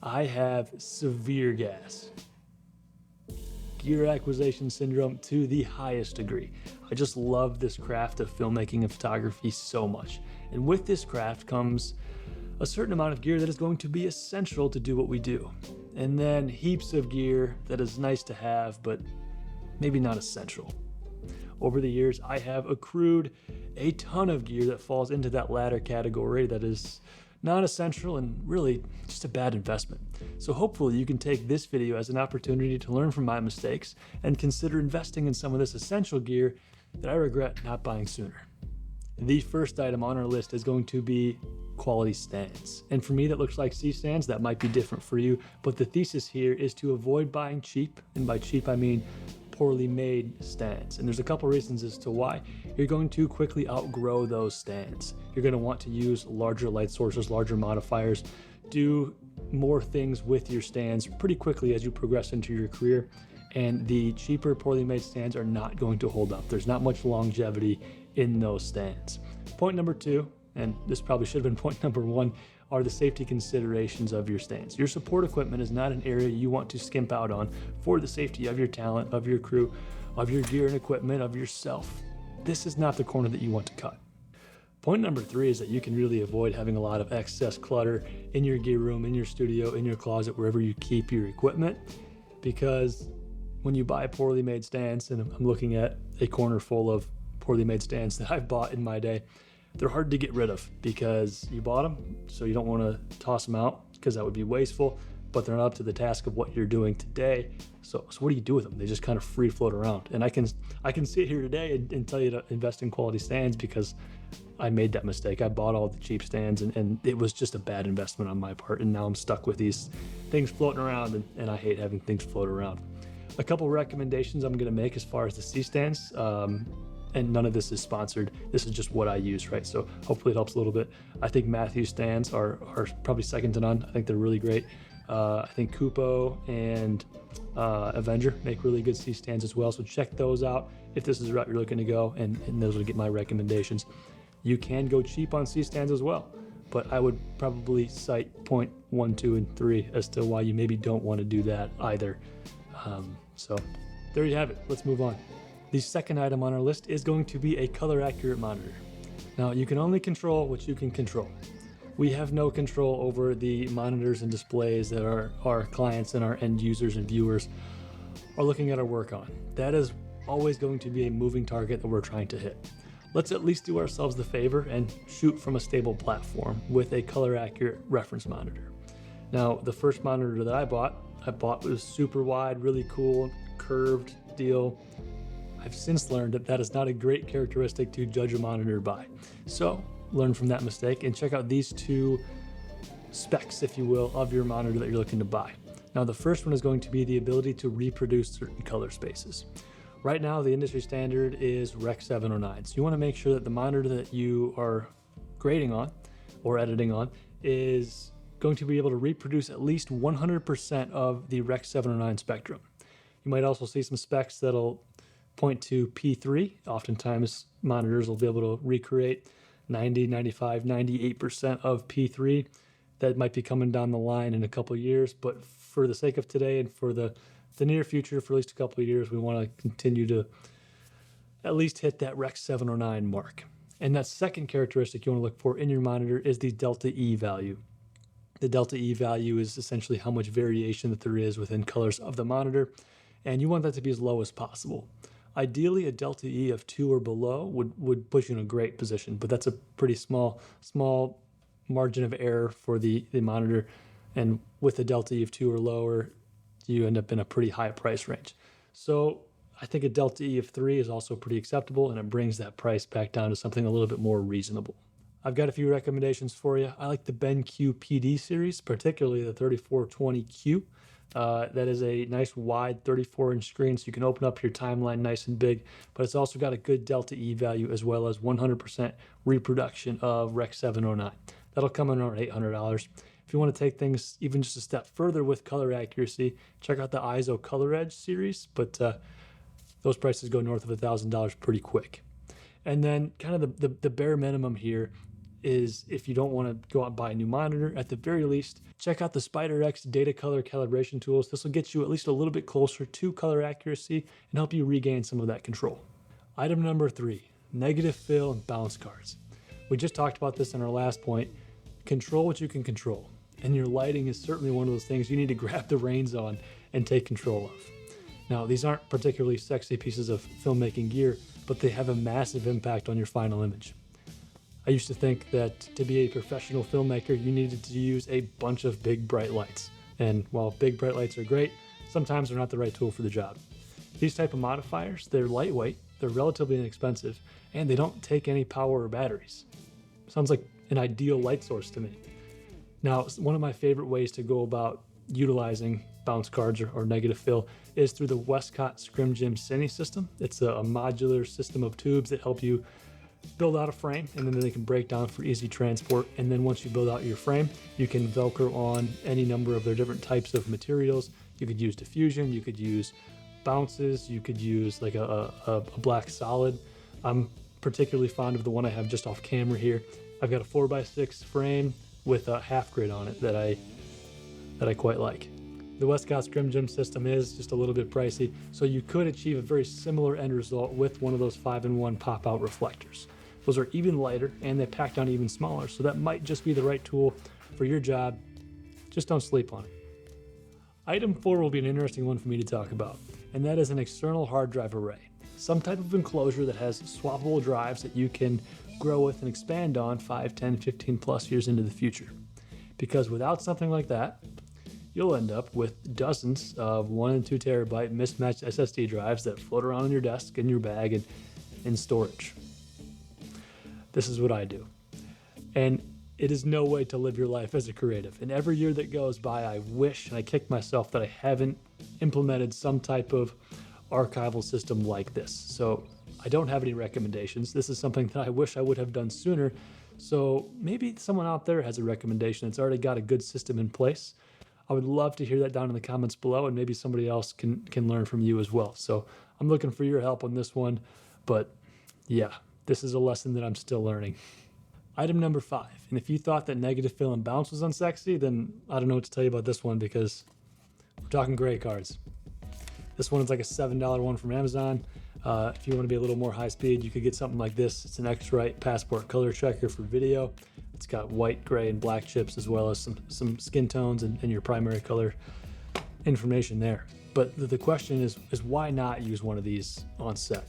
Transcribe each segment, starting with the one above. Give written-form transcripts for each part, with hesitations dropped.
I have severe gas. Gear acquisition syndrome to the highest degree. I just love this craft of filmmaking and photography so much. And with this craft comes a certain amount of gear that is going to be essential to do what we do. And then heaps of gear that is nice to have, but maybe not essential. Over the years, I have accrued a ton of gear that falls into that latter category that is non-essential and really just a bad investment. So hopefully you can take this video as an opportunity to learn from my mistakes and consider investing in some of this essential gear that I regret not buying sooner. The first item on our list is going to be quality stands. And for me, that looks like C-stands. That might be different for you, but the thesis here is to avoid buying cheap, and by cheap I mean poorly made stands. And there's a couple reasons as to why. You're going to quickly outgrow those stands. You're going to want to use larger light sources, larger modifiers, do more things with your stands pretty quickly as you progress into your career. And the cheaper, poorly made stands are not going to hold up. There's not much longevity in those stands. Point number two, and this probably should have been point number one, are the safety considerations of your stands. Your support equipment is not an area you want to skimp out on for the safety of your talent, of your crew, of your gear and equipment, of yourself. This is not the corner that you want to cut. Point number three is that you can really avoid having a lot of excess clutter in your gear room, in your studio, in your closet, wherever you keep your equipment, because when you buy poorly made stands, and I'm looking at a corner full of poorly made stands that I've bought in my day, they're hard to get rid of because you bought them, so you don't want to toss them out because that would be wasteful, but they're not up to the task of what you're doing today. So what do you do with them? They just kind of free float around. And I can sit here today and tell you to invest in quality stands because I made that mistake. I bought all the cheap stands and it was just a bad investment on my part. And now I'm stuck with these things floating around and I hate having things float around. A couple recommendations I'm going to make as far as the C-stands. And none of this is sponsored. This is just what I use, right? So hopefully it helps a little bit. I think Matthews stands are probably second to none. I think they're really great. I think Kupo and Avenger make really good C stands as well. So check those out if this is the route you're looking to go, and those will get my recommendations. You can go cheap on C stands as well, but I would probably cite point 1, 2, and 3 as to why you maybe don't want to do that either. So there you have it. Let's move on. The second item on our list is going to be a color accurate monitor. Now, you can only control what you can control. We have no control over the monitors and displays that our clients and our end users and viewers are looking at our work on. That is always going to be a moving target that we're trying to hit. Let's at least do ourselves the favor and shoot from a stable platform with a color accurate reference monitor. Now, the first monitor that I bought was super wide, really cool, curved deal. I've since learned that is not a great characteristic to judge a monitor by. So learn from that mistake and check out these two specs, if you will, of your monitor that you're looking to buy. Now, the first one is going to be the ability to reproduce certain color spaces. Right now, the industry standard is Rec. 709. So you want to make sure that the monitor that you are grading on or editing on is going to be able to reproduce at least 100% of the Rec. 709 spectrum. You might also see some specs that'll point to P3. Oftentimes monitors will be able to recreate 90, 95, 98% of P3. That might be coming down the line in a couple of years, but for the sake of today and for the near future, for at least a couple of years, we want to continue to at least hit that Rec. 709 mark. And that second characteristic you want to look for in your monitor is the delta E value. The delta E value is essentially how much variation that there is within colors of the monitor, and you want that to be as low as possible. Ideally, a delta E of 2 or below would put you in a great position, but that's a pretty small margin of error for the monitor. And with a delta E of 2 or lower, you end up in a pretty high price range. So I think a delta E of 3 is also pretty acceptable, and it brings that price back down to something a little bit more reasonable. I've got a few recommendations for you. I like the BenQ PD series, particularly the 3420Q. That is a nice wide 34-inch screen, so you can open up your timeline nice and big, but it's also got a good delta E value as well as 100% reproduction of Rec. 709. That'll come in around $800. If you want to take things even just a step further with color accuracy, check out the ISO Color Edge series, but those prices go north of $1,000 pretty quick. And then kind of the bare minimum here is if you don't want to go out and buy a new monitor, at the very least, check out the SpiderX data color calibration tools. This will get you at least a little bit closer to color accuracy and help you regain some of that control. Item number 3, negative fill and bounce cards. We just talked about this in our last point. Control what you can control. And your lighting is certainly one of those things you need to grab the reins on and take control of. Now, these aren't particularly sexy pieces of filmmaking gear, but they have a massive impact on your final image. I used to think that to be a professional filmmaker, you needed to use a bunch of big bright lights. And while big bright lights are great, sometimes they're not the right tool for the job. These type of modifiers, they're lightweight, they're relatively inexpensive, and they don't take any power or batteries. Sounds like an ideal light source to me. Now, one of my favorite ways to go about utilizing bounce cards or negative fill is through the Westcott Scrim Gym Cine system. It's a modular system of tubes that help you build out a frame, and then they can break down for easy transport. And then once you build out your frame, you can Velcro on any number of their different types of materials. You could use diffusion, you could use bounces, you could use like a black solid. I'm particularly fond of the one I have just off camera here. I've got a 4x6 frame with a half grid on it that I quite like. The Westcott Scrim Gym system is just a little bit pricey, so you could achieve a very similar end result with one of those 5-in-1 pop-out reflectors. Those are even lighter and they pack down even smaller, so that might just be the right tool for your job. Just don't sleep on it. Item 4 will be an interesting one for me to talk about, and that is an external hard drive array. Some type of enclosure that has swappable drives that you can grow with and expand on 5, 10, 15 plus years into the future. Because without something like that, you'll end up with dozens of 1 and 2 terabyte mismatched SSD drives that float around on your desk, in your bag, and in storage. This is what I do. And it is no way to live your life as a creative. And every year that goes by, I wish and I kick myself that I haven't implemented some type of archival system like this. So I don't have any recommendations. This is something that I wish I would have done sooner. So maybe someone out there has a recommendation that's already got a good system in place. I would love to hear that down in the comments below, and maybe somebody else can learn from you as well. So I'm looking for your help on this one, but yeah, this is a lesson that I'm still learning. Item number 5, and if you thought that negative fill and bounce was unsexy, then I don't know what to tell you about this one, because we're talking gray cards. This one is like a $7 one from Amazon. If you want to be a little more high speed, you could get something like this. It's an X-Rite Passport color checker for video. It's got white, gray, and black chips, as well as some skin tones and your primary color information there. But the question is why not use one of these on set?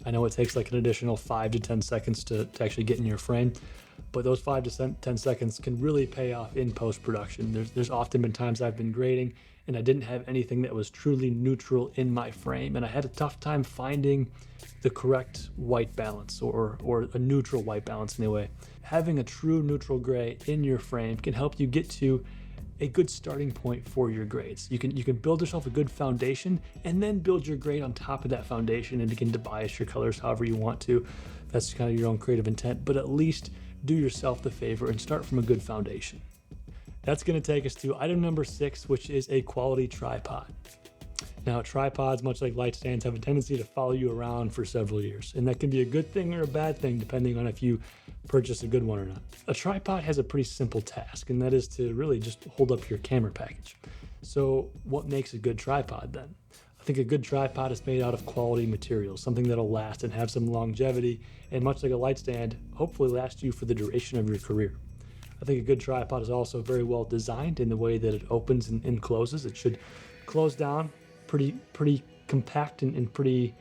I know it takes like an additional 5 to 10 seconds to actually get in your frame, but those 5 to 10 seconds can really pay off in post-production. There's often been times I've been grading and I didn't have anything that was truly neutral in my frame, and I had a tough time finding the correct white balance or a neutral white balance anyway. Having a true neutral gray in your frame can help you get to a good starting point for your grades. You can build yourself a good foundation and then build your grade on top of that foundation and begin to bias your colors however you want to. That's kind of your own creative intent, but at least do yourself the favor and start from a good foundation. That's going to take us to item number 6, which is a quality tripod. Now, tripods, much like light stands, have a tendency to follow you around for several years, and that can be a good thing or a bad thing depending on if you purchase a good one or not. A tripod has a pretty simple task, and that is to really just hold up your camera package. So what makes a good tripod then? I think a good tripod is made out of quality materials, something that'll last and have some longevity, and much like a light stand, hopefully last you for the duration of your career. I think a good tripod is also very well designed in the way that it opens and closes. It should close down pretty compact and pretty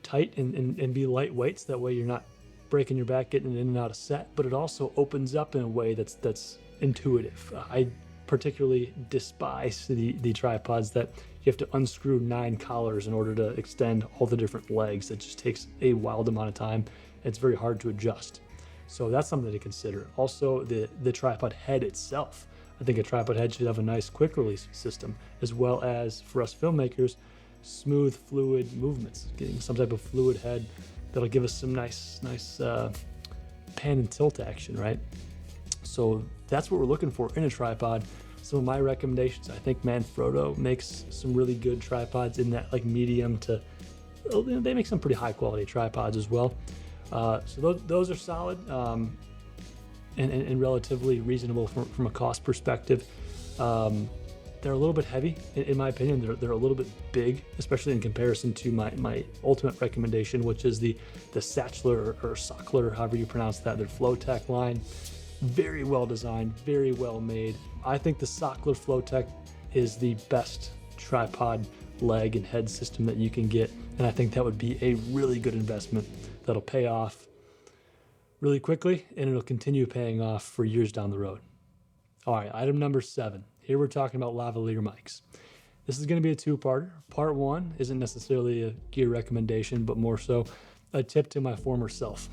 tight and be lightweight, so that way you're not breaking your back getting in and out of set, but it also opens up in a way that's intuitive. I particularly despise the tripods that you have to unscrew 9 collars in order to extend all the different legs. It just takes a wild amount of time. It's very hard to adjust. So that's something to consider. Also, the tripod head itself. I think a tripod head should have a nice quick release system, as well as, for us filmmakers, smooth fluid movements, getting some type of fluid head that'll give us some nice pan and tilt action, right? So that's what we're looking for in a tripod. Some of my recommendations, I think Manfrotto makes some really good tripods in that like medium to, they make some pretty high quality tripods as well. So those are solid. and relatively reasonable from a cost perspective. They're a little bit heavy, in my opinion. They're a little bit big, especially in comparison to my ultimate recommendation, which is the Satchler or Sockler, however you pronounce that, their Flowtech line. Very well designed, very well made. I think the Sockler Flowtech is the best tripod leg and head system that you can get, and I think that would be a really good investment that'll pay off really quickly, and it'll continue paying off for years down the road. All right, item number 7. Here we're talking about lavalier mics. This is going to be a two-parter. Part 1 isn't necessarily a gear recommendation, but more so a tip to my former self.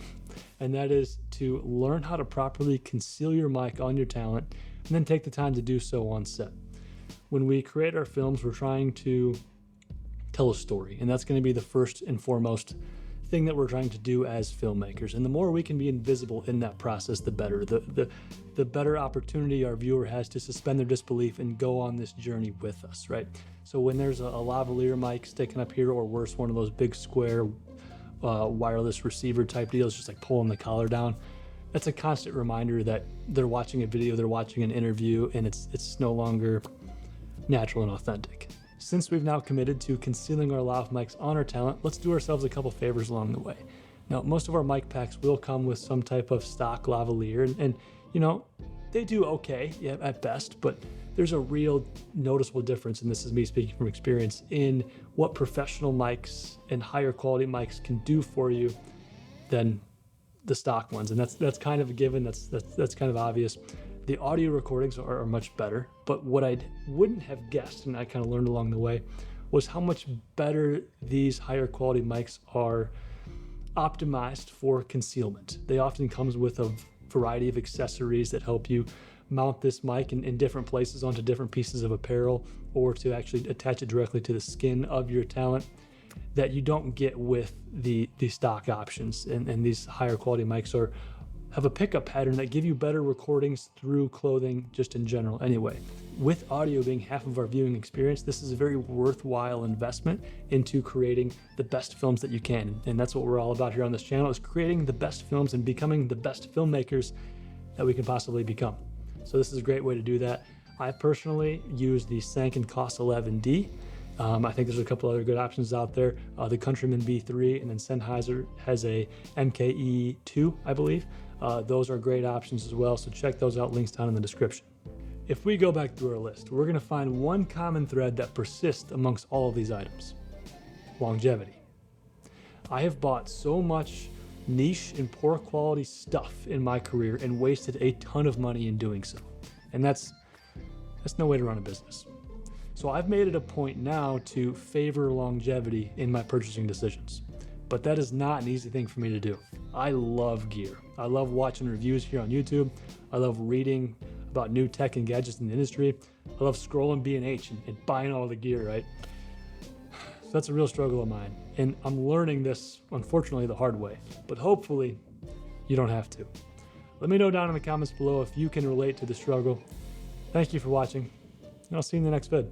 And that is to learn how to properly conceal your mic on your talent and then take the time to do so on set. When we create our films, we're trying to tell a story, and that's going to be the first and foremost thing that we're trying to do as filmmakers. And the more we can be invisible in that process, the better. The better opportunity our viewer has to suspend their disbelief and go on this journey with us, right? So when there's a lavalier mic sticking up here, or worse, one of those big square wireless receiver type deals, just like pulling the collar down, that's a constant reminder that they're watching a video, they're watching an interview, and it's no longer natural and authentic. Since we've now committed to concealing our lav mics on our talent, let's do ourselves a couple favors along the way. Now, most of our mic packs will come with some type of stock lavalier, and you know, they do okay, yeah, at best, but there's a real noticeable difference, and this is me speaking from experience, in what professional mics and higher quality mics can do for you than the stock ones, and that's kind of a given. That's kind of obvious. The audio recordings are much better, but what I wouldn't have guessed, and I kind of learned along the way, was how much better these higher quality mics are optimized for concealment. They often comes with a variety of accessories that help you mount this mic in different places onto different pieces of apparel, or to actually attach it directly to the skin of your talent, that you don't get with the stock options. And these higher quality mics have a pickup pattern that give you better recordings through clothing just in general anyway. With audio being half of our viewing experience, this is a very worthwhile investment into creating the best films that you can. And that's what we're all about here on this channel, is creating the best films and becoming the best filmmakers that we can possibly become. So this is a great way to do that. I personally use the Sanken COS 11D. I think there's a couple other good options out there. The Countryman B3, and then Sennheiser has a MKE2, I believe. Those are great options as well, so check those out, links down in the description. If we go back through our list, we're going to find one common thread that persists amongst all of these items: longevity. I have bought so much niche and poor quality stuff in my career and wasted a ton of money in doing so, and that's no way to run a business. So I've made it a point now to favor longevity in my purchasing decisions. But that is not an easy thing for me to do. I love gear. I love watching reviews here on YouTube. I love reading about new tech and gadgets in the industry. I love scrolling B&H and buying all the gear, right? So that's a real struggle of mine. And I'm learning this, unfortunately, the hard way. But hopefully, you don't have to. Let me know down in the comments below if you can relate to the struggle. Thank you for watching, and I'll see you in the next vid.